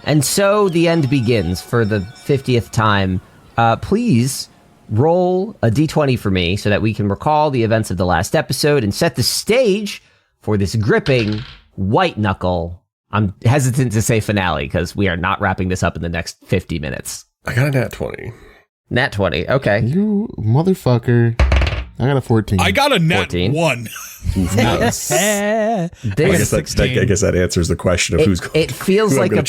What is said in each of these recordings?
And so the end begins for the 50th time. Please roll a d20 for me so that we can recall the events of the last episode and set the stage for this gripping white knuckle. I'm hesitant to say finale because we are not wrapping this up in the next 50 minutes. I got a nat 20. Nat 20, okay. You motherfucker. I got a 14. I got a nat 14. 1. Nice. I guess that answers the question of who's going. It feels like a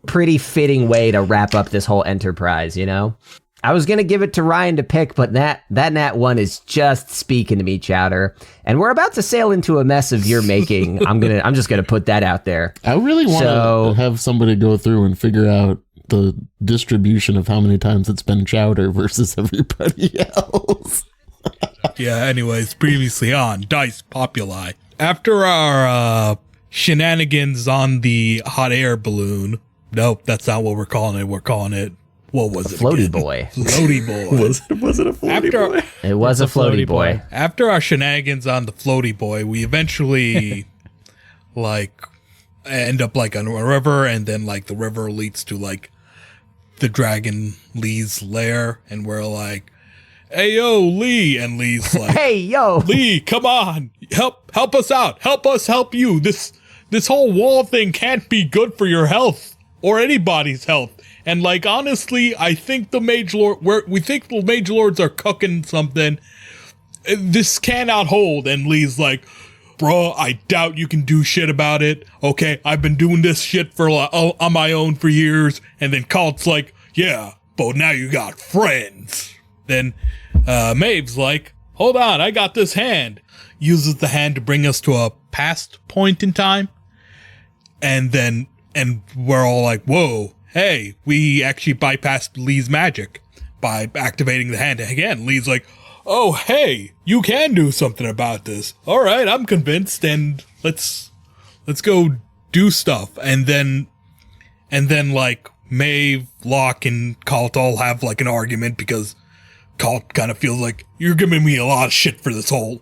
pretty fitting way to wrap up this whole enterprise, you know? I was going to give it to Ryan to pick, but that nat 1 is just speaking to me, Chowder. And we're about to sail into a mess of your making. I'm just going to put that out there. I really want to have somebody go through and figure out the distribution of how many times it's been Chowder versus everybody else. Yeah, anyways, previously on Dice Populi. After our shenanigans on the hot air balloon, nope, that's not what we're calling it. We're calling it, what was it? Floaty again? Boy. Floaty Boy. Was it a floaty boy? It was a floaty boy. After our shenanigans on the Floaty Boy, we eventually, end up, on a river, and then, the river leads to, the dragon Lee's lair, and we're like, hey, yo, Lee. And Lee's like, hey, yo, Lee, come on. Help us out. Help us help you. This whole wall thing can't be good for your health or anybody's health. And honestly, I think the Mage Lord, we think the Mage Lords are cooking something. This cannot hold. And Lee's like, bro, I doubt you can do shit about it. Okay, I've been doing this shit for on my own for years. And then Kalt's like, yeah, but now you got friends. Then Maeve's like, hold on, I got this hand. Uses the hand to bring us to a past point in time. And we're all like, whoa, hey, we actually bypassed Lee's magic by activating the hand again. Lee's like, oh, hey, you can do something about this. All right, I'm convinced, and let's go do stuff. And then Maeve, Locke, and Kalt all have an argument because Kalt kind of feels like, you're giving me a lot of shit for this whole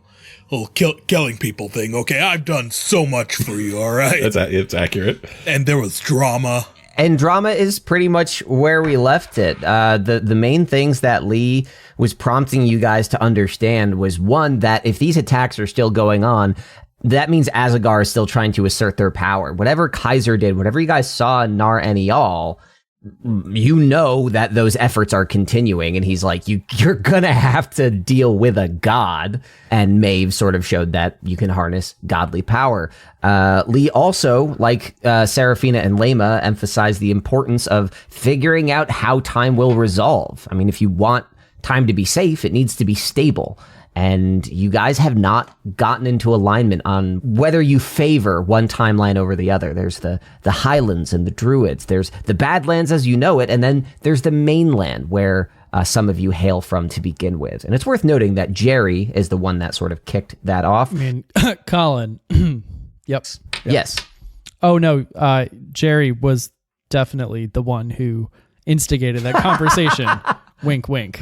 killing people thing. Okay, I've done so much for you, all right? It's accurate. And there was drama. And drama is pretty much where we left it. The main things that Lee was prompting you guys to understand was, one, that if these attacks are still going on, that means Azagar is still trying to assert their power. Whatever Kaiser did, whatever you guys saw in Nar Enial, you know that those efforts are continuing, and he's like, you're gonna have to deal with a god. And Maeve sort of showed that you can harness godly power. Lee also, like Seraphina and Lema, emphasized the importance of figuring out how time will resolve. I mean, if you want time to be safe, it needs to be stable. And you guys have not gotten into alignment on whether you favor one timeline over the other. There's the Highlands and the Druids. There's the Badlands as you know it. And then there's the mainland where some of you hail from to begin with. And it's worth noting that Jerry is the one that sort of kicked that off. I mean, Colin. Yep. Yes. Oh, no. Jerry was definitely the one who instigated that conversation. Wink, wink.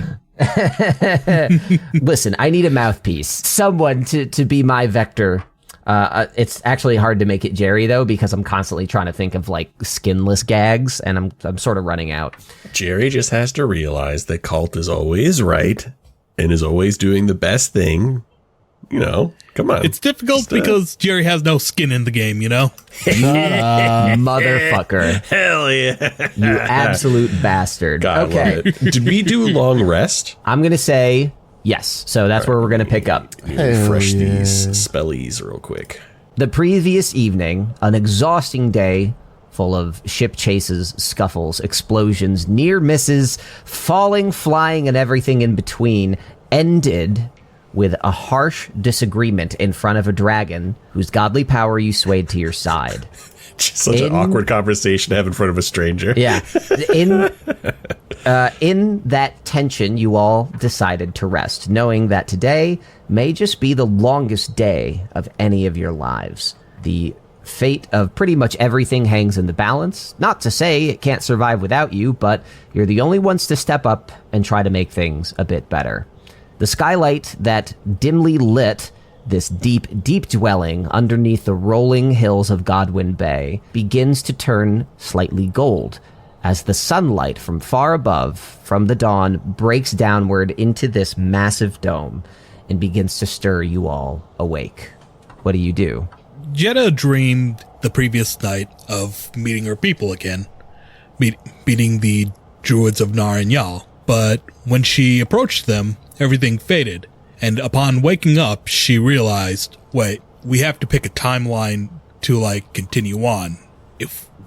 Listen, I need a mouthpiece. Someone to be my vector. It's actually hard to make it Jerry, though, because I'm constantly trying to think of skinless gags, and I'm sort of running out. Jerry just has to realize that Kalt is always right and is always doing the best thing. You know, come on. It's difficult because Jerry has no skin in the game, you know? Motherfucker. Hell yeah. You absolute bastard. God, okay. Did we do long rest? I'm going to say yes. So that's where we're going to pick up. Refresh these spellies real quick. The previous evening, an exhausting day full of ship chases, scuffles, explosions, near misses, falling, flying, and everything in between, ended with a harsh disagreement in front of a dragon whose godly power you swayed to your side. Just such an awkward conversation to have in front of a stranger. Yeah. In that tension, you all decided to rest, knowing that today may just be the longest day of any of your lives. The fate of pretty much everything hangs in the balance. Not to say it can't survive without you, but you're the only ones to step up and try to make things a bit better. The skylight that dimly lit this deep, deep dwelling underneath the rolling hills of Godwin Bay begins to turn slightly gold as the sunlight from far above, from the dawn, breaks downward into this massive dome and begins to stir you all awake. What do you do? Jeddah dreamed the previous night of meeting her people again, meeting the druids of Nar and Yal. But when she approached them, everything faded. And upon waking up, she realized, wait, we have to pick a timeline to, continue on.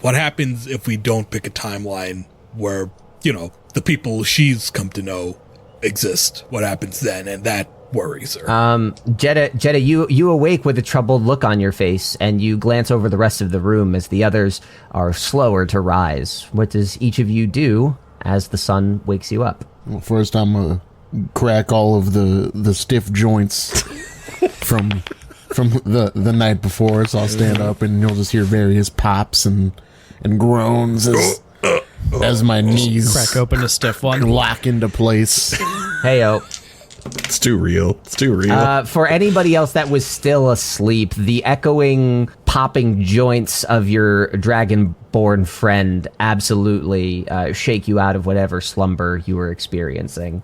What happens if we don't pick a timeline where, the people she's come to know exist? What happens then? And that worries her. Jeddah, you awake with a troubled look on your face, and you glance over the rest of the room as the others are slower to rise. What does each of you do as the sun wakes you up? Well, first I'm gonna crack all of the stiff joints from the night before, so I'll stand up and you'll just hear various pops and groans as my knees Crack open a stiff one. lock into place. Heyo. It's too real. It's too real. For anybody else that was still asleep, the echoing, popping joints of your dragonborn friend absolutely shake you out of whatever slumber you were experiencing.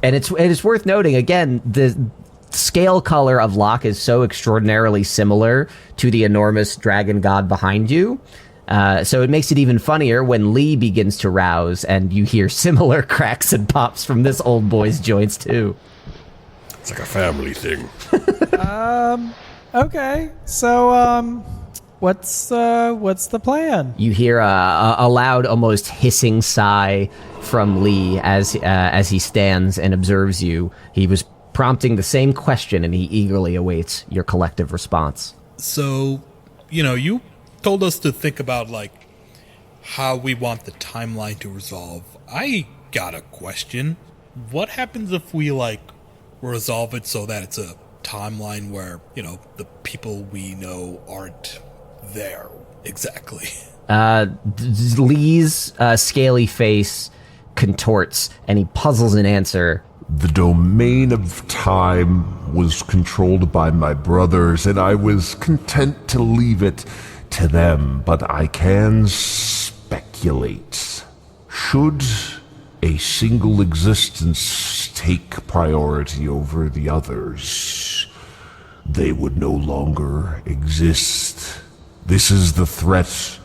And it is worth noting, again, the scale color of Locke is so extraordinarily similar to the enormous dragon god behind you. So it makes it even funnier when Lee begins to rouse and you hear similar cracks and pops from this old boy's joints too. It's like a family thing. Okay, so what's the plan? You hear a loud, almost hissing sigh from Lee as he stands and observes you. He was prompting the same question, and he eagerly awaits your collective response. So, you told us to think about, how we want the timeline to resolve. I got a question. What happens if we, resolve it so that it's a timeline where, the people we know aren't there exactly? Lee's scaly face contorts, and he puzzles an answer. The domain of time was controlled by my brothers, and I was content to leave it to them, but I can speculate. Should a single existence take priority over the others, they would no longer exist. This is the threat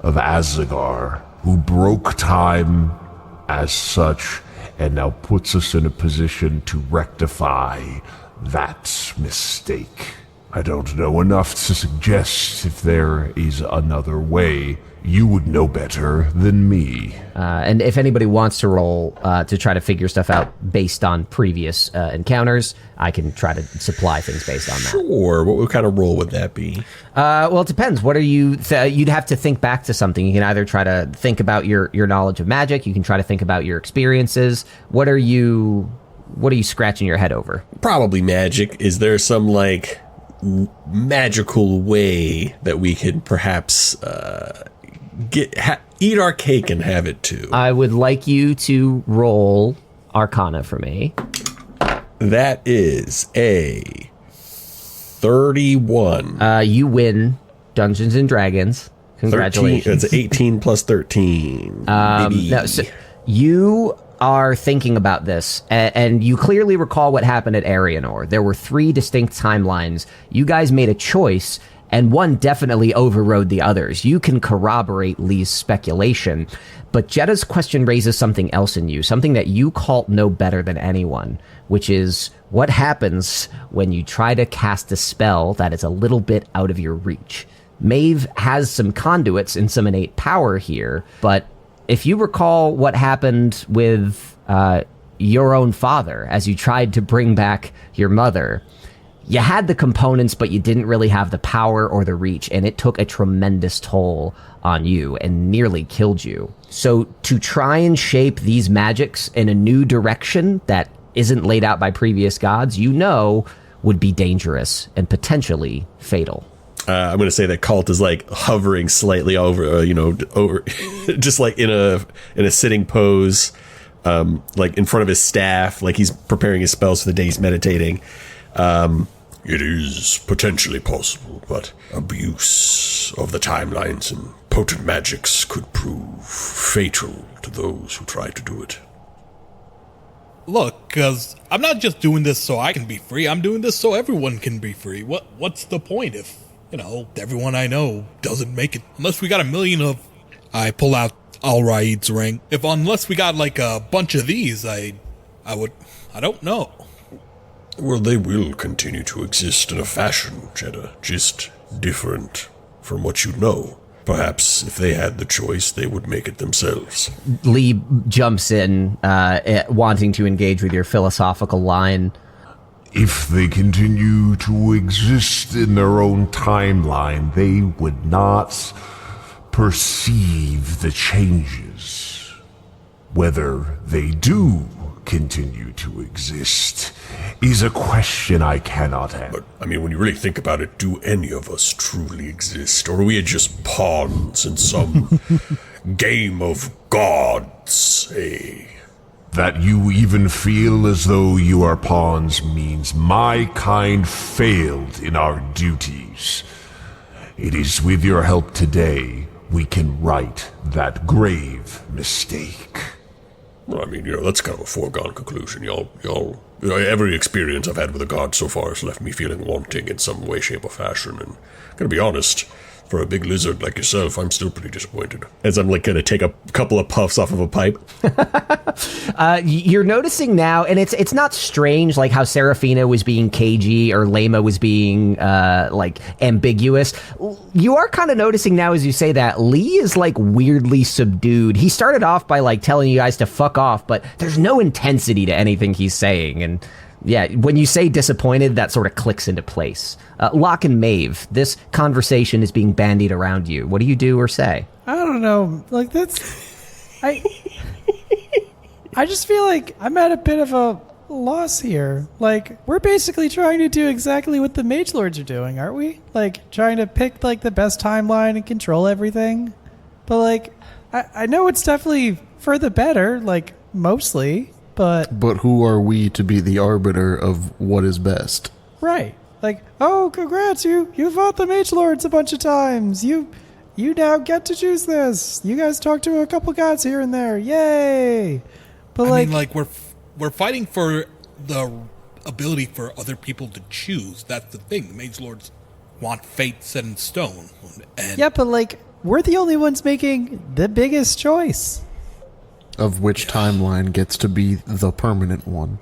of Azagar, who broke time as such, and now puts us in a position to rectify that mistake. I don't know enough to suggest if there is another way. You would know better than me. And if anybody wants to roll to try to figure stuff out based on previous encounters, I can try to supply things based on that. Sure. What kind of role would that be? Well, it depends. What are you? You'd have to think back to something. You can either try to think about your knowledge of magic. You can try to think about your experiences. What are you scratching your head over? Probably magic. Is there some magical way that we could perhaps eat our cake and have it too? I would like you to roll Arcana for me. That is a 31. You win Dungeons and Dragons. Congratulations. 13, it's 18 plus 13. No, so you are thinking about this, and you clearly recall what happened at Arianor. There were 3 distinct timelines. You guys made a choice, and one definitely overrode the others. You can corroborate Lee's speculation, but Jeddah's question raises something else in you, something that you Kalt know better than anyone, which is what happens when you try to cast a spell that is a little bit out of your reach. Maeve has some conduits and some innate power here, but if you recall what happened with your own father as you tried to bring back your mother, you had the components, but you didn't really have the power or the reach, and it took a tremendous toll on you and nearly killed you. So to try and shape these magics in a new direction that isn't laid out by previous gods, would be dangerous and potentially fatal. I'm going to say that Kalt is hovering slightly over, over, just in a sitting pose, in front of his staff, he's preparing his spells for the day he's meditating. It is potentially possible, but abuse of the timelines and potent magics could prove fatal to those who try to do it. Look, cause I'm not just doing this so I can be free, I'm doing this so everyone can be free. What's the point if, everyone I know doesn't make it? Unless we got 1 million of... I pull out Al-Raid's ring. Unless we got like a bunch of these, I don't know. Well, they will continue to exist in a fashion, Jeddah, just different from what you know. Perhaps if they had the choice, they would make it themselves. Lee jumps in, wanting to engage with your philosophical line. If they continue to exist in their own timeline, they would not perceive the changes. Whether they do continue to exist is a question I cannot answer. But, when you really think about it, do any of us truly exist? Or are we just pawns in some game of gods, eh? That you even feel as though you are pawns means my kind failed in our duties. It is with your help today we can right that grave mistake. Well, that's kind of a foregone conclusion. Every experience I've had with a god so far has left me feeling wanting in some way, shape, or fashion. And gotta be honest, for a big lizard like yourself, I'm still pretty disappointed. As I'm gonna take a couple of puffs off of a pipe. You're noticing now, and it's not strange, like how Serafina was being cagey or Lema was being ambiguous. You are kind of noticing now as you say that Lee is weirdly subdued. He started off by telling you guys to fuck off, but there's no intensity to anything he's saying. And yeah, when you say disappointed, that sort of clicks into place. Locke and Maeve, this conversation is being bandied around you. What do you do or say? I don't know. I just feel like I'm at a bit of a loss here. We're basically trying to do exactly what the Mage Lords are doing, aren't we? Trying to pick the best timeline and control everything. But I know it's definitely for the better, mostly, but who are we to be the arbiter of what is best? Right. Oh, congrats, you fought the Mage Lords a bunch of times. You now get to choose this. You guys talk to a couple gods here and there. Yay! But we're fighting for the ability for other people to choose. That's the thing. The Mage Lords want fate set in stone. And yeah, but we're the only ones making the biggest choice. Of which timeline gets to be the permanent one.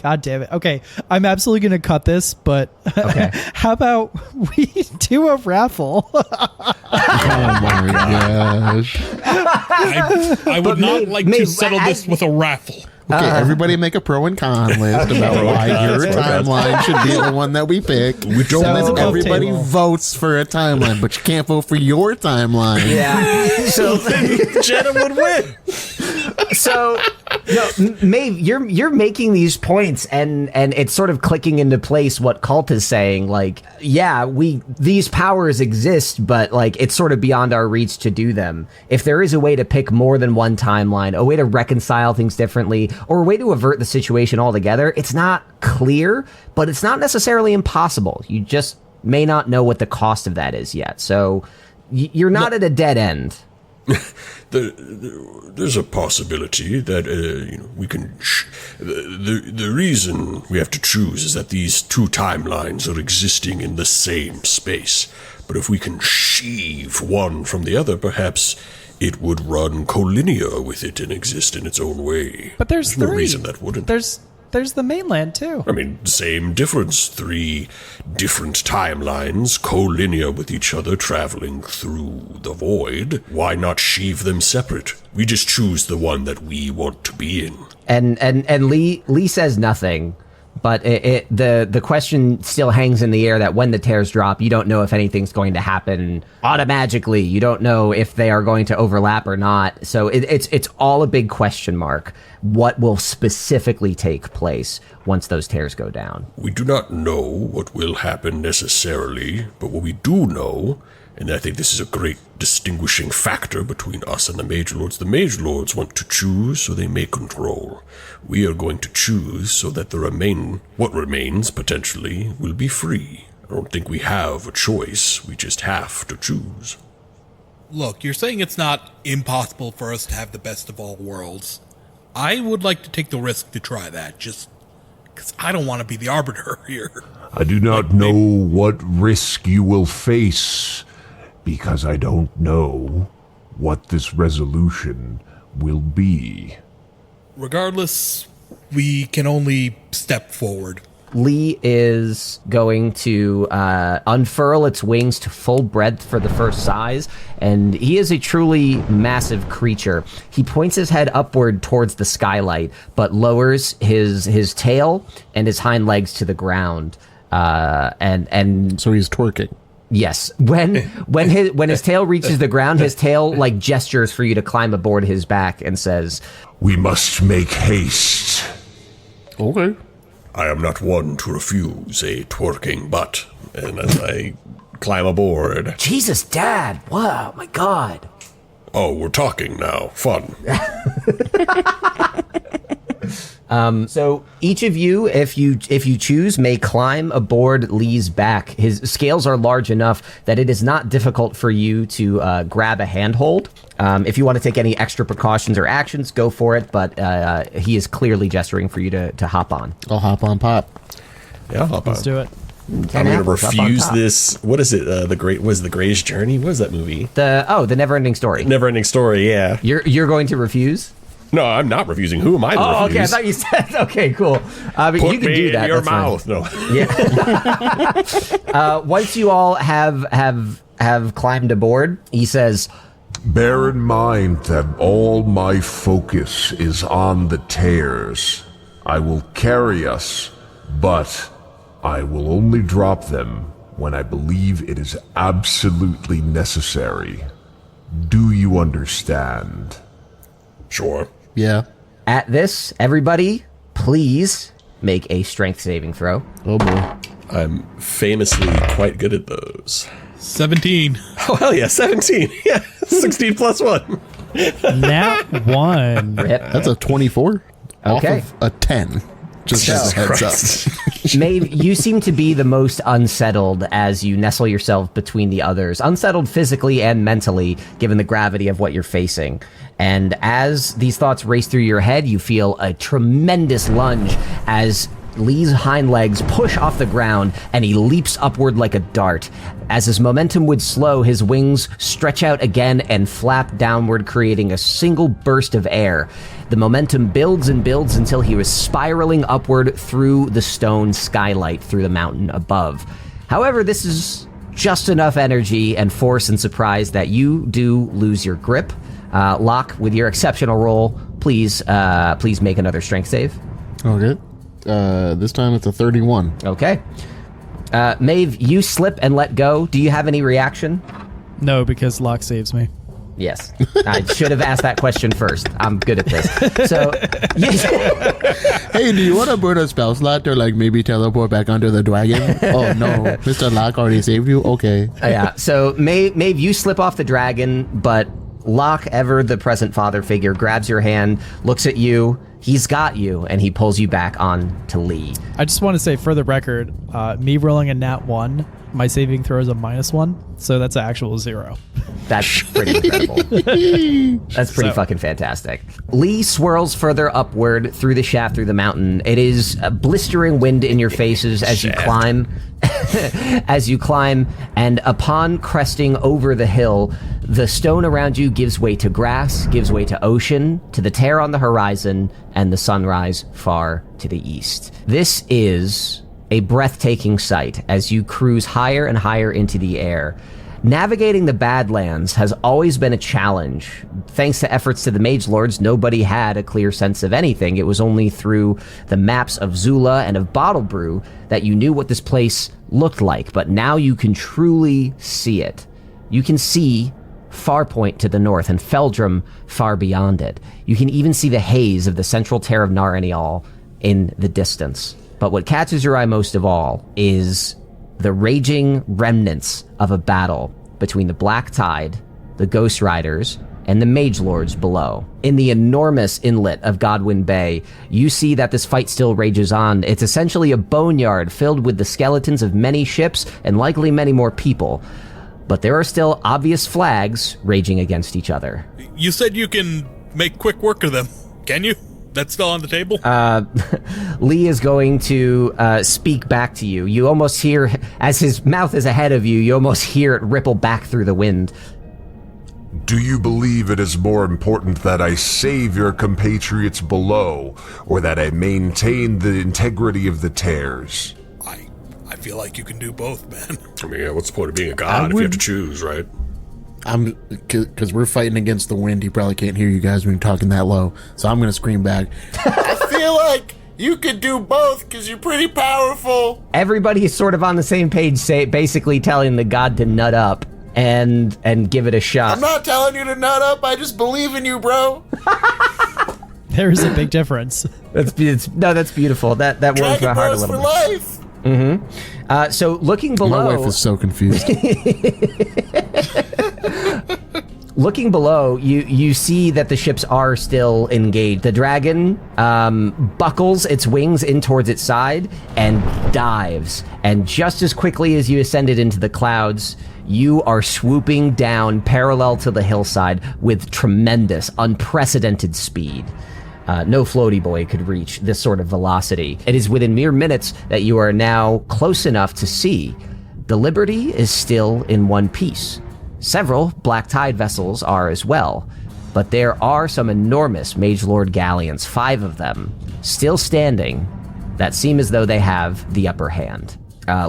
God damn it. Okay, I'm absolutely going to cut this, but okay. How about we do a raffle? Oh my gosh. I would not like to settle this with a raffle. Okay, everybody make a pro and con list about why your timeline should be the one that we pick. We don't then everybody votes for a timeline, but you can't vote for your timeline. Yeah. So Jeddah would win. So, Maeve, you're making these points, and it's sort of clicking into place what Kalt is saying. These powers exist, but it's sort of beyond our reach to do them. If there is a way to pick more than one timeline, a way to reconcile things differently, or a way to avert the situation altogether, it's not clear, but it's not necessarily impossible. You just may not know what the cost of that is yet. So you're not at a dead end. There's a possibility that we can. The reason we have to choose is that these two timelines are existing in the same space. But if we can sheave one from the other, perhaps it would run collinear with it and exist in its own way. But there's no three. Reason that wouldn't. There's the mainland too. Same difference. 3 different timelines, collinear with each other, traveling through the void. Why not sheave them separate? We just choose the one that we want to be in. And Lee says nothing, but the question still hangs in the air that when the tears drop, you don't know if anything's going to happen automatically. You don't know if they are going to overlap or not. So it's all a big question mark. What will specifically take place once those tears go down? We do not know what will happen necessarily, but what we do know And I think this is a great distinguishing factor between us and the Mage Lords. The Mage Lords want to choose so they may control. We are going to choose so that what remains, potentially, will be free. I don't think we have a choice. We just have to choose. Look, you're saying it's not impossible for us to have the best of all worlds. I would like to take the risk to try that, just because I don't want to be the arbiter here. I do not know what risk you will face, because I don't know what this resolution will be. Regardless, we can only step forward. Lee is going to unfurl its wings to full breadth for the first size, and he is a truly massive creature. He points his head upward towards the skylight, but lowers his tail and his hind legs to the ground. And So he's twerking. yes, when his tail reaches the ground, his tail like gestures for you to climb aboard his back and says, We must make haste. Okay. I am not one to refuse a twerking butt. And as I climb aboard... Jesus, Dad! Wow, my God! Oh, we're talking now. Fun. So each of you, if you choose, may climb aboard Lee's back. His scales are large enough that it is not difficult for you to grab a handhold. If you want to take any extra precautions or actions, go for it. But he is clearly gesturing for you to hop on. I'll hop on Pop. Yeah, I'll hop on. Let's do it. I'm going to refuse this. What is it? The Gray's Journey? What is that movie? The Neverending Story. Never-ending Story, yeah. You're going to refuse? No, I'm not refusing. Who am I to Oh, refuse? okay. I thought you said. Okay, cool. But Put you can me do that. in your That's fine. mouth. No. Yeah. Once you all have climbed aboard, he says, Bear in mind that all my focus is on the tears. I will carry us, but I will only drop them when I believe it is absolutely necessary. Do you understand? Sure. Yeah. at this, everybody, please make a strength saving throw. Oh boy. I'm famously quite good at those. 17. Oh, hell yeah, 17. Yeah, 16 plus 1. Nat 1. Rip. That's a 24 Okay. off of a 10. Just as a heads up. Maeve, you seem to be the most unsettled as you nestle yourself between the others. Unsettled physically and mentally, given the gravity of what you're facing. And as these thoughts race through your head, you feel a tremendous lunge as Lee's hind legs push off the ground and he leaps upward like a dart. As his momentum would slow, his wings stretch out again and flap downward, creating a single burst of air. The momentum builds and builds until he was spiraling upward through the stone skylight through the mountain above. However, this is just enough energy and force and surprise that you do lose your grip. Locke, with your exceptional roll, please make another strength save. Okay. This time it's a 31. Okay. Maeve, you slip and let go. Do you have any reaction? No, because Locke saves me. Yes. I should have asked that question first. I'm good at this. So, Hey, do you want to burn a spell slot or like maybe teleport back onto the dragon? Oh no, Mr. Locke already saved you? Okay. yeah. So Maeve, you slip off the dragon, but Locke, ever the present father figure, grabs your hand, looks at you. He's got you, and he pulls you back on to Lee. I just want to say, for the record, me rolling a nat 1, my saving throw is a -1, so that's an actual 0. That's pretty incredible. That's pretty fucking fantastic. Lee swirls further upward through the shaft through the mountain. It is a blistering wind in your faces as you climb. As you climb, and upon cresting over the hill, the stone around you gives way to grass, gives way to ocean, to the tear on the horizon, and the sunrise far to the east. This is a breathtaking sight as you cruise higher and higher into the air. Navigating the Badlands has always been a challenge. Thanks to efforts to the Mage Lords, nobody had a clear sense of anything. It was only through the maps of Zula and of Bottlebrew that you knew what this place looked like, but now you can truly see it. You can see Farpoint to the north and Feldrum far beyond it. You can even see the haze of the central tear of Naranial in the distance. But what catches your eye most of all is the raging remnants of a battle between the Black Tide, the Ghost Riders, and the Mage Lords below. In the enormous inlet of Godwin Bay, you see that this fight still rages on. It's essentially a boneyard filled with the skeletons of many ships and likely many more people. But there are still obvious flags raging against each other. You said you can make quick work of them. Can you? That's still on the table? Lee is going to speak back to you. You almost hear, as his mouth is ahead of you, you almost hear it ripple back through the wind. Do you believe it is more important that I save your compatriots below, or that I maintain the integrity of the tears? I feel like you can do both, man. I mean, yeah, what's the point of being a god if you have to choose, right? Because we're fighting against the wind. He probably can't hear you guys when you're talking that low. So I'm going to scream back. I feel like you could do both because you're pretty powerful. Everybody is sort of on the same page, basically telling the god to nut up and give it a shot. I'm not telling you to nut up. I just believe in you, bro. There is a big difference. That's beautiful. That warms my heart a little bit. Life. Mm-hmm. So looking below, my wife is so confused. Looking below, you see that the ships are still engaged. The dragon buckles its wings in towards its side and dives. And just as quickly as you ascended into the clouds, you are swooping down parallel to the hillside with tremendous, unprecedented speed. No floaty boy could reach this sort of velocity. It is within mere minutes that you are now close enough to see the Liberty is still in one piece. Several Black Tide vessels are as well, but there are some enormous Mage Lord galleons, 5 of them, still standing, that seem as though they have the upper hand.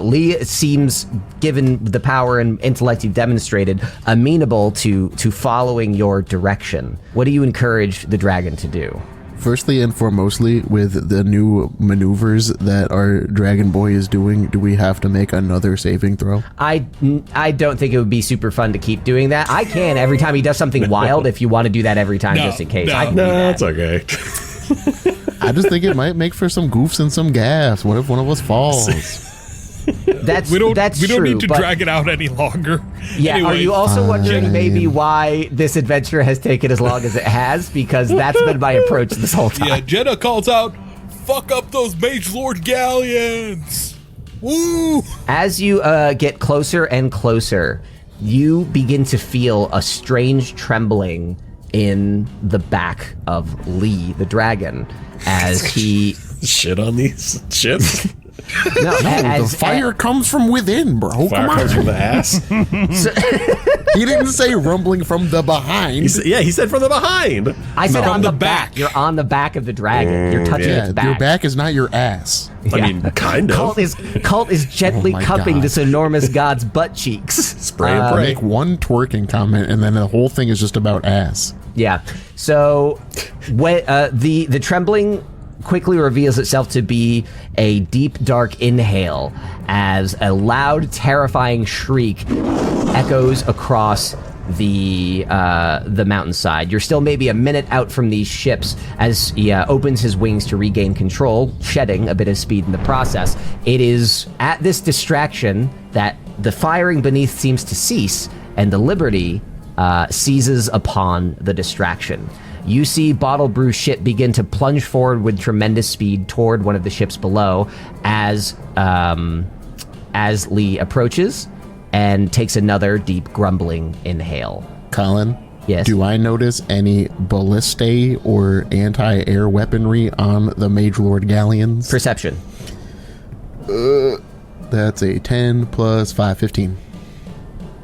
Lee seems, given the power and intellect you've demonstrated, amenable to following your direction. What do you encourage the dragon to do? Firstly and foremostly, with the new maneuvers that our Dragon Boy is doing, do we have to make another saving throw? I don't think it would be super fun to keep doing that. I can every time he does something wild if you want to do that every time just in case. I can do that. That's okay. I just think it might make for some goofs and some gaffes. What if one of us falls? That's we don't true, need to drag it out any longer. Yeah, Anyways, are you also wondering maybe why this adventure has taken as long as it has? Because that's been my approach this whole time. Yeah, Jenna calls out, "Fuck up those Mage Lord galleons!" Woo! As you get closer and closer, you begin to feel a strange trembling in the back of Lee, the dragon, as he Shit on these ships? The fire comes from within, bro. Fire comes from the ass? He didn't say rumbling from the behind. He said from the behind. I said From on the the back. back. You're on the back of the dragon. You're touching its back. Your back is not your ass. I mean, kind of. Cult is gently Oh my cupping God. this enormous god's butt cheeks. Spray and pray. Make one twerking comment, and then the whole thing is just about ass. Yeah. So when, the trembling quickly reveals itself to be a deep, dark inhale as a loud, terrifying shriek echoes across the mountainside. You're still maybe a minute out from these ships as he opens his wings to regain control, shedding a bit of speed in the process. It is at this distraction that the firing beneath seems to cease, and the Liberty seizes upon the distraction. You see Bottle Brew ship begin to plunge forward with tremendous speed toward one of the ships below as Lee approaches and takes another deep grumbling inhale. Colin? Yes? Do I notice any ballistae or anti-air weaponry on the Mage Lord galleons? Perception. That's a 10 plus 5, 15.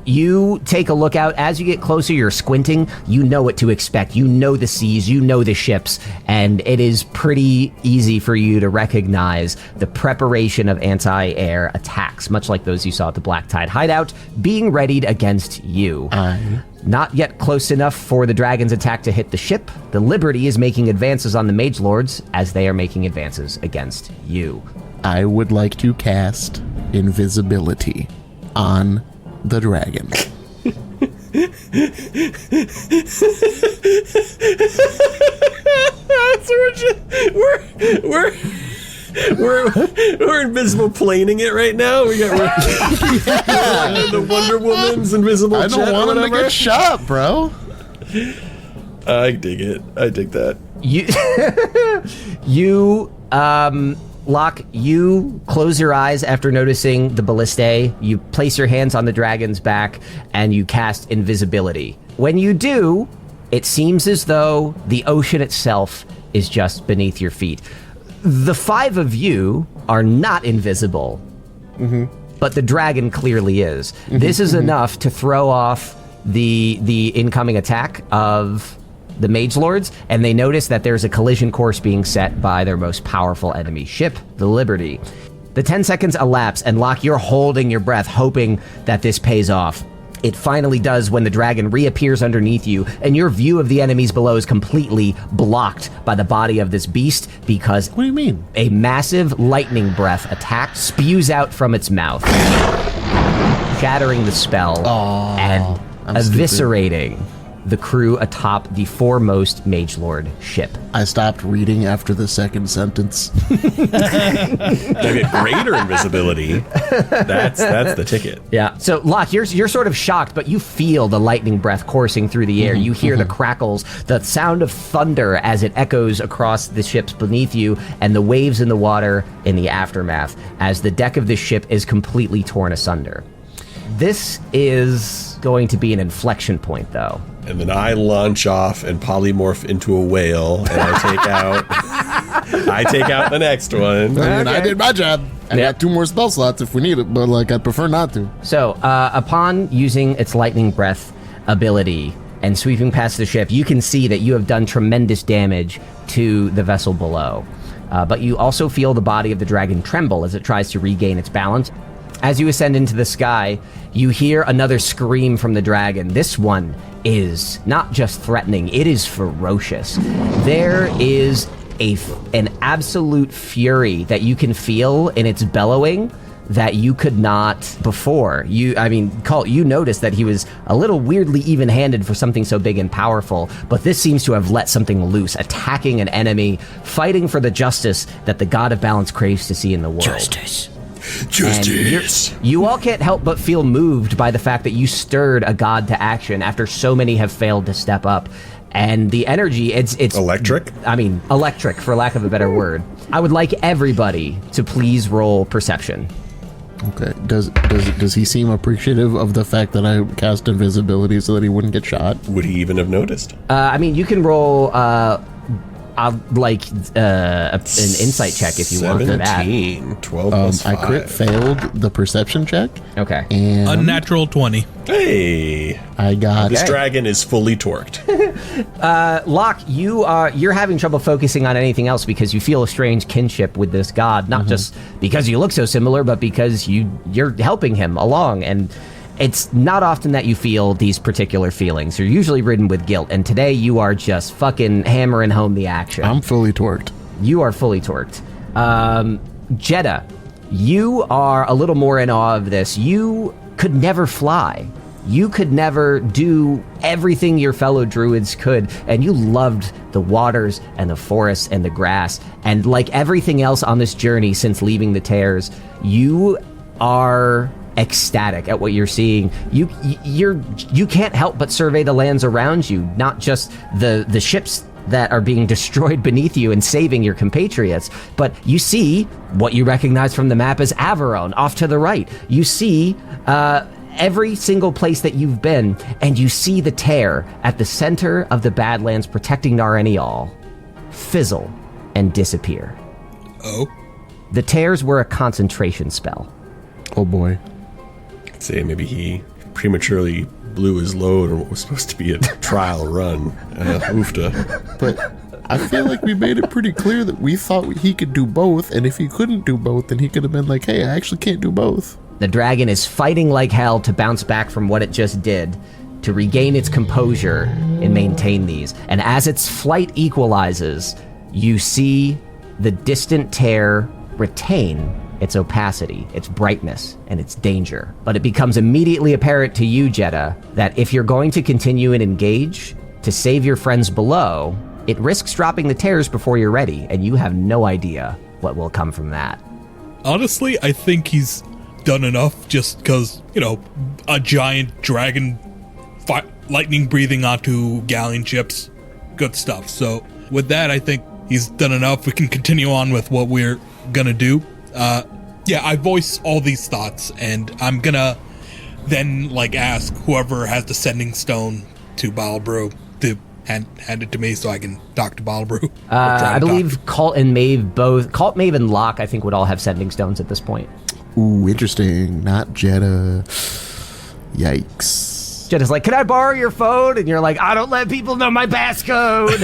You take a look out. As you get closer, you're squinting. You know what to expect. You know the seas, you know the ships, and it is pretty easy for you to recognize the preparation of anti-air attacks, much like those you saw at the Black Tide hideout, being readied against you. Not yet close enough for the dragon's attack to hit the ship. The Liberty is making advances on the Mage Lords as they are making advances against you. I would like to cast invisibility on the dragon. So we're we're invisible planing it right now. We got the Wonder Woman's invisible I jet don't or want him to whatever. get shot, bro. I dig it. I dig that. Locke, you close your eyes after noticing the ballistae. You place your hands on the dragon's back and you cast invisibility. When you do, it seems as though the ocean itself is just beneath your feet. The five of you are not invisible, but the dragon clearly is. This is enough to throw off the incoming attack of the Mage Lords, and they notice that there's a collision course being set by their most powerful enemy ship, the Liberty. The 10 seconds elapse, and Locke, you're holding your breath, hoping that this pays off. It finally does when the dragon reappears underneath you, and your view of the enemies below is completely blocked by the body of this beast because What do you mean? a massive lightning breath attack spews out from its mouth, shattering the spell and I'm eviscerating the crew atop the foremost Mage Lord ship. I stopped reading after the second sentence. I get greater invisibility. That's the ticket. Yeah. So, Locke, you're sort of shocked, but you feel the lightning breath coursing through the air. You hear the crackles, the sound of thunder as it echoes across the ships beneath you, and the waves in the water in the aftermath as the deck of the ship is completely torn asunder. This is going to be an inflection point, though. And then I launch off and polymorph into a whale, and I take out the next one. I mean, I did my job. I got 2 more spell slots if we need it, but I'd prefer not to. So, upon using its lightning breath ability and sweeping past the ship, you can see that you have done tremendous damage to the vessel below. But you also feel the body of the dragon tremble as it tries to regain its balance. As you ascend into the sky, you hear another scream from the dragon. This one is not just threatening, it is ferocious. There is an absolute fury that you can feel in its bellowing that you could not before. Kalt, you noticed that he was a little weirdly even-handed for something so big and powerful, but this seems to have let something loose, attacking an enemy, fighting for the justice that the God of Balance craves to see in the world. Justice. You all can't help but feel moved by the fact that you stirred a god to action after so many have failed to step up. And the energy, it's Electric? Electric, for lack of a better word. I would like everybody to please roll perception. Okay. Does he seem appreciative of the fact that I cast invisibility so that he wouldn't get shot? Would he even have noticed? You can roll an insight check if you want for that. 12 plus 5. I crit failed the perception check. Okay. And Unnatural 20. Hey! I got This dragon is fully torqued. Locke, you're having trouble focusing on anything else because you feel a strange kinship with this god, not just because you look so similar, but because you're helping him along, and it's not often that you feel these particular feelings. You're usually ridden with guilt, and today you are just fucking hammering home the action. I'm fully torqued. You are fully torqued. Jeddah, you are a little more in awe of this. You could never fly. You could never do everything your fellow druids could, and you loved the waters and the forests and the grass, and like everything else on this journey since leaving the Tears, you are ecstatic at what you're seeing. You can't help but survey the lands around you, not just the ships that are being destroyed beneath you and saving your compatriots, but you see what you recognize from the map as Averon off to the right. You see every single place that you've been, and you see the Tear at the center of the Badlands protecting Narenial fizzle and disappear. Oh? The Tears were a concentration spell. Oh boy. I'd say maybe he prematurely blew his load on what was supposed to be a trial run. Oofta. But I feel like we made it pretty clear that we thought he could do both, and if he couldn't do both, then he could have been like, hey, I actually can't do both. The dragon is fighting like hell to bounce back from what it just did, to regain its composure and maintain these. And as its flight equalizes, you see the distant Tear retain its opacity, its brightness, and its danger. But it becomes immediately apparent to you, Jeddah, that if you're going to continue and engage to save your friends below, it risks dropping the Tears before you're ready, and you have no idea what will come from that. Honestly, I think he's done enough just because, a giant dragon lightning breathing onto galleon ships. Good stuff. So with that, I think he's done enough. We can continue on with what we're gonna do. I voice all these thoughts, and I'm gonna then ask whoever has the sending stone to Palumbo to hand it to me so I can talk to Palumbo. I believe Kalt and Maeve both. Kalt, Maeve, and Locke, I think, would all have sending stones at this point. Ooh, interesting. Not Jeddah. Yikes. Jedda's like, can I borrow your phone? And you're like, I don't let people know my passcode.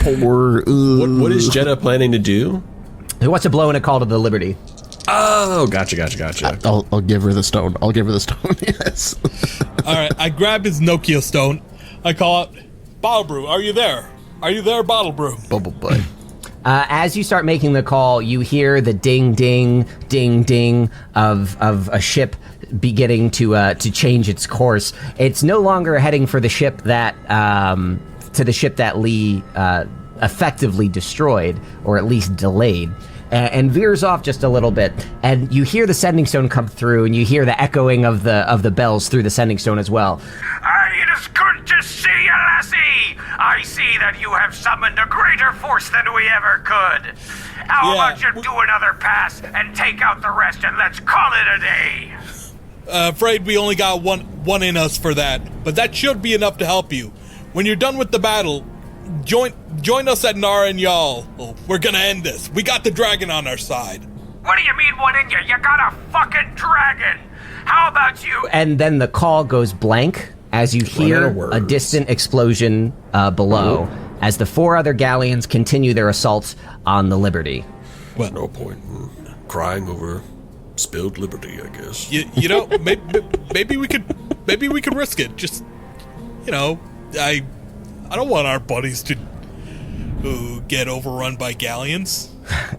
Poor. What is Jeddah planning to do? Who wants to blow in a call to the Liberty? Oh, gotcha. I'll give her the stone. Yes. All right, I grab his Nokia stone. I call out, Palumbo, are you there? Are you there, Palumbo? Bubble butt. As you start making the call, you hear the ding, ding, ding, ding of a ship beginning to change its course. It's no longer heading for the ship that Lee effectively destroyed, or at least delayed, and veers off just a little bit. And you hear the sending stone come through, and you hear the echoing of the bells through the sending stone as well. It is good to see you, lassie. I see that you have summoned a greater force than we ever could. How about you do another pass and take out the rest, and let's call it a day. Afraid we only got one in us for that, but that should be enough to help you. When you're done with the battle, join us at Nara and Y'all. We're gonna end this. We got the dragon on our side. What do you mean, one in you? You got a fucking dragon. How about you? And then the call goes blank as you hear a distant explosion below, as the 4 other galleons continue their assault on the Liberty. Well, no point in crying over spilled liberty, I guess. Maybe we could risk it. Just, I don't want our buddies to get overrun by galleons.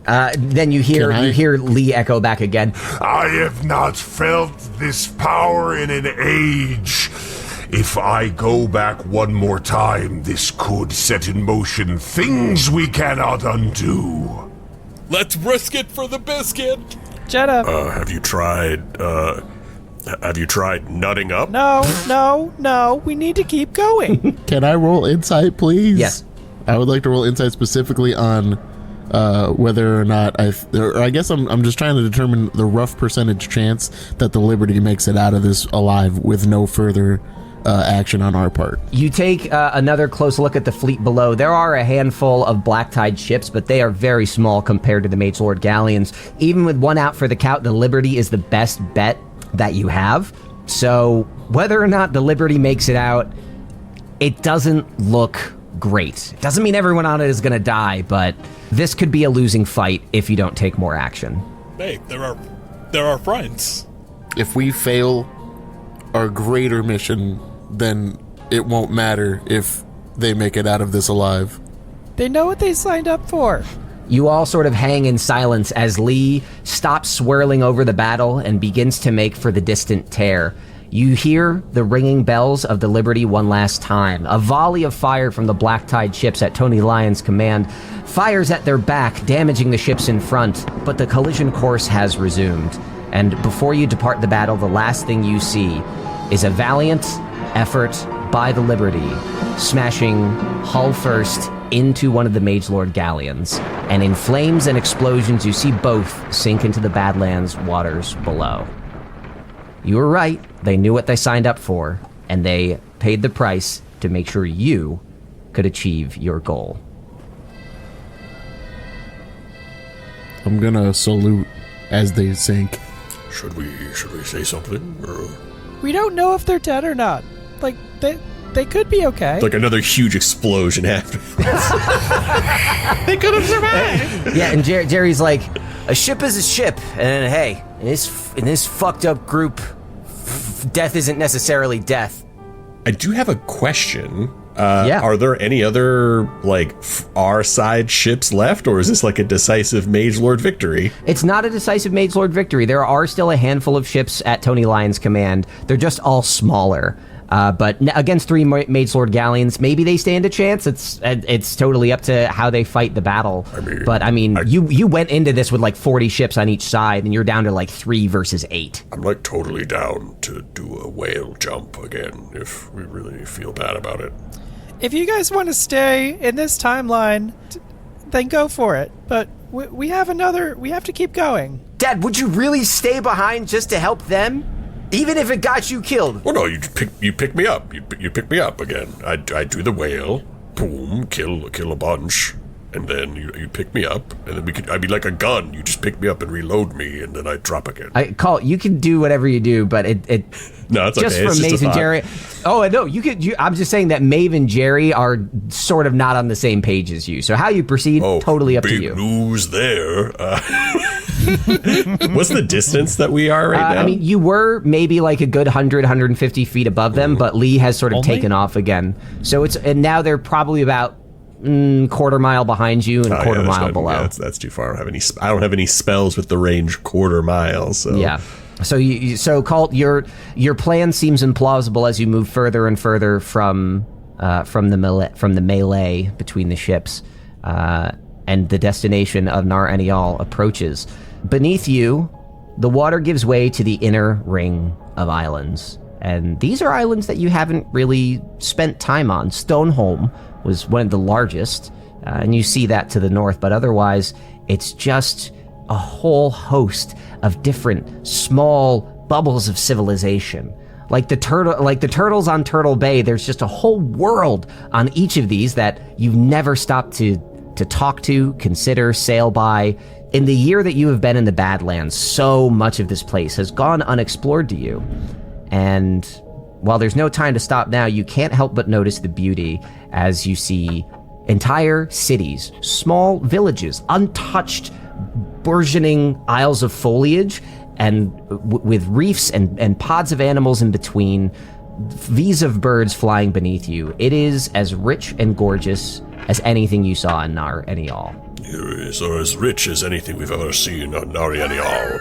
Then you hear Lee echo back again. I have not felt this power in an age. If I go back one more time, this could set in motion things we cannot undo. Let's risk it for the biscuit. Jeddah. Have you tried nutting up? No. We need to keep going. Can I roll insight, please? Yes. I would like to roll insight specifically on whether or not I guess I'm just trying to determine the rough percentage chance that the Liberty makes it out of this alive with no further action on our part. You take another close look at the fleet below. There are a handful of black tide ships, but they are very small compared to the Mage Lord galleons. Even with one out for the count, the Liberty is the best bet that you have. So whether or not the Liberty makes it out, it doesn't look great. It doesn't mean everyone on it is going to die, but this could be a losing fight if you don't take more action. Hey, there are friends. If we fail our greater mission, then it won't matter if they make it out of this alive. They know what they signed up for. You all sort of hang in silence as Lee stops swirling over the battle and begins to make for the distant tear. You hear the ringing bells of the Liberty one last time. A volley of fire from the Black Tide ships at Tony Lyon's command fires at their back, damaging the ships in front, but the collision course has resumed. And before you depart the battle, the last thing you see is a valiant effort by the Liberty, smashing hull first into one of the Mage Lord galleons. And in flames and explosions, you see both sink into the Badlands waters below. You were right. They knew what they signed up for, and they paid the price to make sure you could achieve your goal. I'm gonna salute as they sink. Should we say something? Or We don't know if they're dead or not. Like, they could be okay. like another huge explosion happened. They could have survived. Yeah, and Jerry's like, a ship is a ship, and hey, in this fucked up group, death isn't necessarily death. I do have a question. Yeah. Are there any other, our side ships left, or is this like a decisive Mage Lord victory? It's not a decisive Mage Lord victory. There are still a handful of ships at Tony Lyon's command. They're just all smaller. But against 3 Mage Lord Galleons, maybe they stand a chance. It's totally up to how they fight the battle. You went into this with like 40 ships on each side, and you're down to like 3 versus 8. I'm like totally down to do a whale jump again if we really feel bad about it. If you guys want to stay in this timeline, then go for it. But we have to keep going. Dad, would you really stay behind just to help them? Even if it got you killed? Well, no, you pick me up. You pick me up again. I do the whale, boom, kill a bunch, and then you pick me up, and then I'd be like a gun. You just pick me up and reload me, and then I drop again. Kalt, you can do whatever you do, but it no, it's just okay. from Maeve and Jerry. Oh, no, I'm just saying that Maeve and Jerry are sort of not on the same page as you. So how you proceed, totally up to you. Big news there. What's the distance that we are right now? I mean, you were maybe like a good 100, 150 feet above them, but Lee has sort of taken off again. So and now they're probably about quarter mile behind you and quarter mile below. Yeah, that's too far. I don't have any spells with the range quarter mile. So yeah. So Kalt, your plan seems implausible as you move further and further from the melee between the ships, and the destination of Nar Enial approaches. Beneath you, the water gives way to the inner ring of islands, and these are islands that you haven't really spent time on. Stoneholm was one of the largest, and you see that to the north, but otherwise, it's just a whole host of different small bubbles of civilization. Like the turtles on Turtle Bay, there's just a whole world on each of these that you've never stopped to talk to, consider, sail by. In the year that you have been in the Badlands, so much of this place has gone unexplored to you. And while there's no time to stop now, you can't help but notice the beauty as you see entire cities, small villages, untouched, burgeoning isles of foliage, and with reefs and pods of animals in between, V's of birds flying beneath you. It is as rich and gorgeous as anything you saw in Nar Enial. It is as rich as anything we've ever seen on Nar Enial.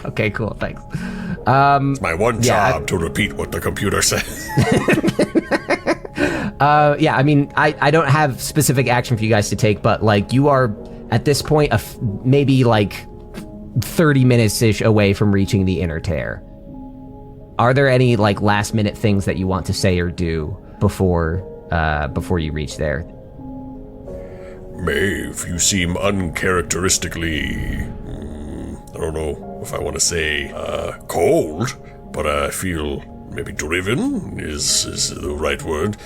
Okay, cool, thanks. It's my one job to repeat what the computer says. I mean, I don't have specific action for you guys to take, but like you are at this point maybe like 30 minutes-ish away from reaching the inner tear. Are there any like last minute things that you want to say or do before you reach there? Maeve, you seem uncharacteristically, I don't know if I want to say cold, but I feel maybe driven is the right word.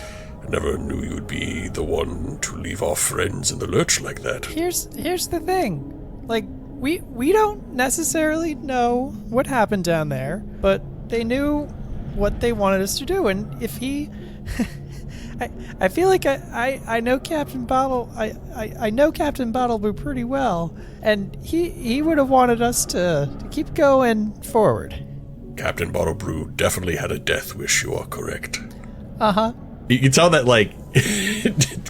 I never knew you'd be the one to leave our friends in the lurch like that. Here's the thing. Like, we don't necessarily know what happened down there, but they knew what they wanted us to do, and if he... I feel like I know Captain Bottle. I know Captain Bottlebrew pretty well, and he would have wanted us to keep going forward. Captain Bottlebrew definitely had a death wish. You are correct. Uh-huh. You can tell that like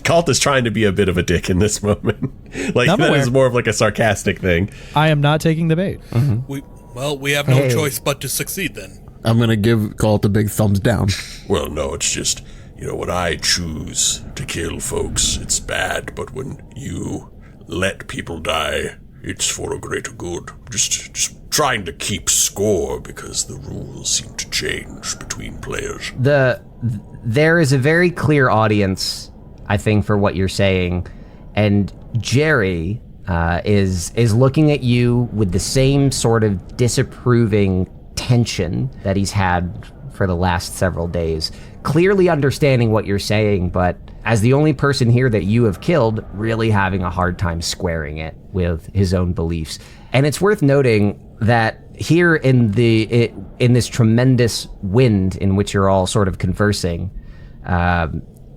Kalt is trying to be a bit of a dick in this moment. Like that is more of like a sarcastic thing. I am not taking the bait. Mm-hmm. We have no choice but to succeed then. I'm gonna give Kalt a big thumbs down. Well, no, it's just. You know, when I choose to kill folks, it's bad, but when you let people die, it's for a greater good. Just trying to keep score because the rules seem to change between players. There is a very clear audience, I think, for what you're saying, and Jerry is looking at you with the same sort of disapproving tension that he's had for the last several days. Clearly understanding what you're saying, but as the only person here that you have killed, really having a hard time squaring it with his own beliefs. And it's worth noting that here in this tremendous wind in which you're all sort of conversing,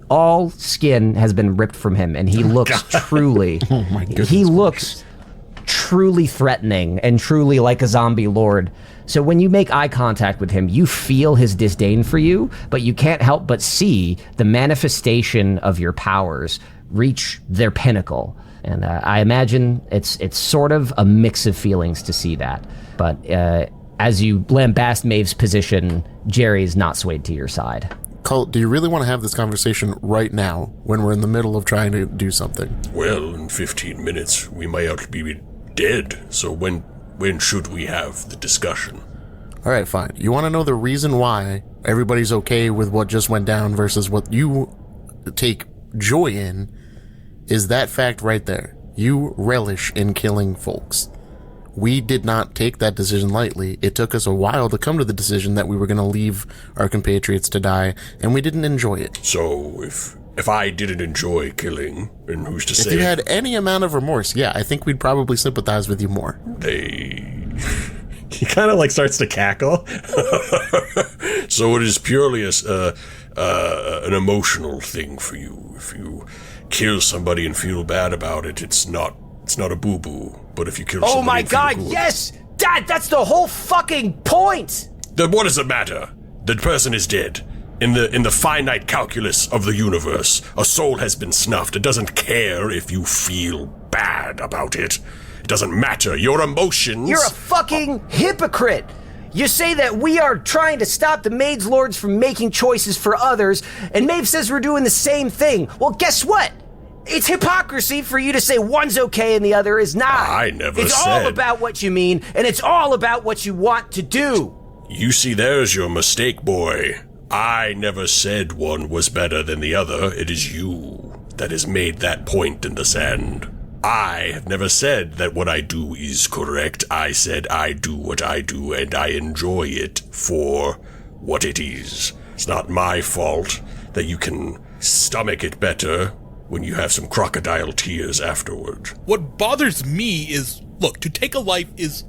all skin has been ripped from him, and he looks truly... Oh my goodness. He looks truly threatening and truly like a zombie lord. So when you make eye contact with him, you feel his disdain for you, but you can't help but see the manifestation of your powers reach their pinnacle. And I imagine it's sort of a mix of feelings to see that. But as you lambast Maeve's position, Jerry is not swayed to your side. Kalt, do you really want to have this conversation right now when we're in the middle of trying to do something? Well, in 15 minutes, we might out be dead, so when should we have the discussion? All right, fine. You want to know the reason why everybody's okay with what just went down versus what you take joy in is that fact right there. You relish in killing folks. We did not take that decision lightly. It took us a while to come to the decision that we were going to leave our compatriots to die, and we didn't enjoy it. So, if I didn't enjoy killing, and who's to say... If you had any amount of remorse, yeah, I think we'd probably sympathize with you more. He kind of like starts to cackle. So it is purely an emotional thing for you. If you kill somebody and feel bad about it, it's not a boo-boo. But if you kill somebody... Oh my and feel god, good, yes! Dad, that's the whole fucking point! then what does it matter? The person is dead. In the finite calculus of the universe, a soul has been snuffed. It doesn't care if you feel bad about it. It doesn't matter. Your emotions... You're a fucking hypocrite! You say that we are trying to stop the Mage Lords from making choices for others, and Maeve says we're doing the same thing. Well, guess what? It's hypocrisy for you to say one's okay and the other is not. I never said... It's all about what you mean, and it's all about what you want to do. You see, there's your mistake, boy. I never said one was better than the other. It is you that has made that point in the sand. I have never said that what I do is correct. I said I do what I do, and I enjoy it for what it is. It's not my fault that you can stomach it better when you have some crocodile tears afterward. What bothers me is, look, to take a life is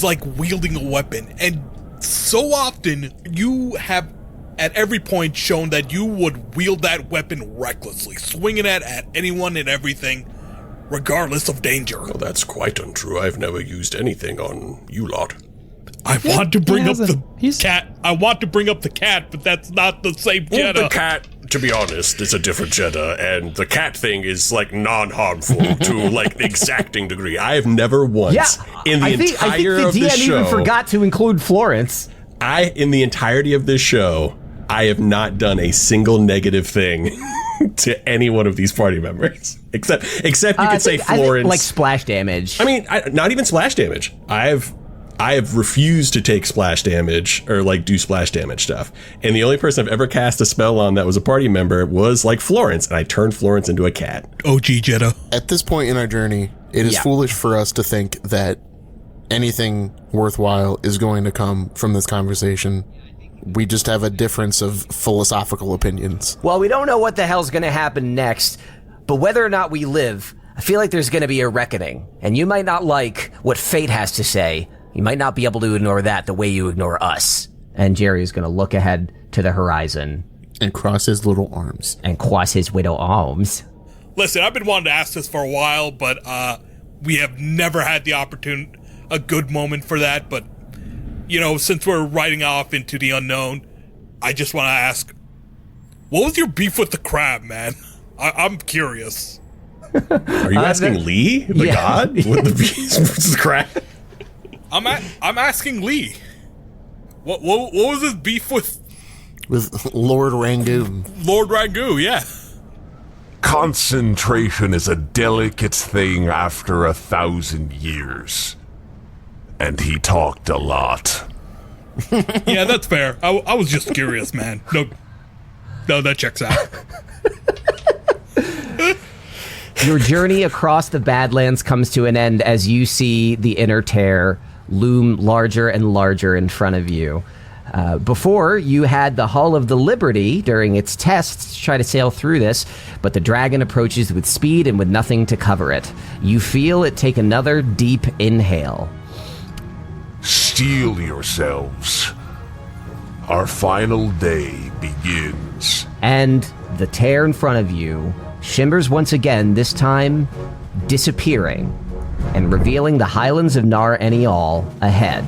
like wielding a weapon, and so often you have at every point shown that you would wield that weapon recklessly, swinging it at anyone and everything, regardless of danger. Well, that's quite untrue. I've never used anything on you lot. I want to bring up the cat. I want to bring up the cat, but that's not the same Jedi. Well, the cat, to be honest, is a different Jedi, and the cat thing is, like, non-harmful to, like, exacting degree. I have never once, in the entire of this show... even forgot to include Florence. In the entirety of this show, I have not done a single negative thing to any one of these party members. Except you could say Florence... like splash damage. I mean, not even splash damage. I have refused to take splash damage or like do splash damage stuff. And the only person I've ever cast a spell on that was a party member was like Florence, and I turned Florence into a cat. OG Jedi. At this point in our journey, it is foolish for us to think that anything worthwhile is going to come from this conversation. We just have a difference of philosophical opinions. Well, we don't know what the hell's going to happen next, but whether or not we live, I feel like there's going to be a reckoning. And you might not like what fate has to say. You might not be able to ignore that the way you ignore us. And Jerry is going to look ahead to the horizon. And cross his little arms. And cross his widow arms. Listen, I've been wanting to ask this for a while, but we have never had the opportunity, a good moment for that. But, you know, since we're riding off into the unknown, I just want to ask, what was your beef with the crab, man? I'm curious. Are you asking Lee, the god? With the beef versus the crab? I'm asking Lee. What was his beef with Lord Rangoon? Lord Rangoon, yeah. Concentration is a delicate thing after 1,000 years. And he talked a lot. Yeah, that's fair. I was just curious, man. No, that checks out. Your journey across the Badlands comes to an end as you see the inner tear loom larger and larger in front of you. Before, you had the hull of the Liberty during its tests to try to sail through this, but the dragon approaches with speed and with nothing to cover it. You feel it take another deep inhale. Steel yourselves. Our final day begins. And the tear in front of you shimmers once again, this time disappearing and revealing the highlands of Nar Enial ahead.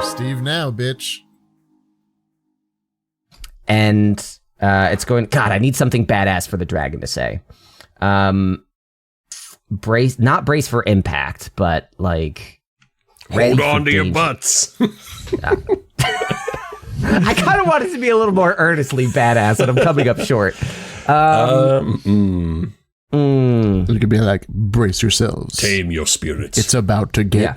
Steve now, bitch. And it's going. God, I need something badass for the dragon to say. Not brace for impact, but like hold on to your butts. I kind of want it to be a little more earnestly badass, and I'm coming up short. It could be like, brace yourselves. Tame your spirits. It's about to get. Yeah.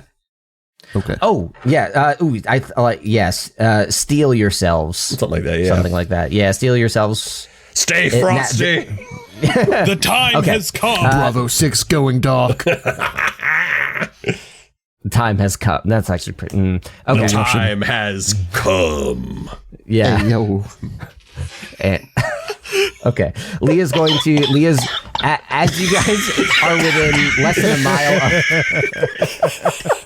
Okay. Oh yeah. I like yes. Steel yourselves. Something like that. Yeah. Something like that. Yeah. Steel yourselves. Stay frosty. The time has come. Bravo 6 going dark. Time has come. That's actually pretty. Okay. The time has come. Yeah. Hey, yo. And, okay. Leah's as you guys are within less than a mile of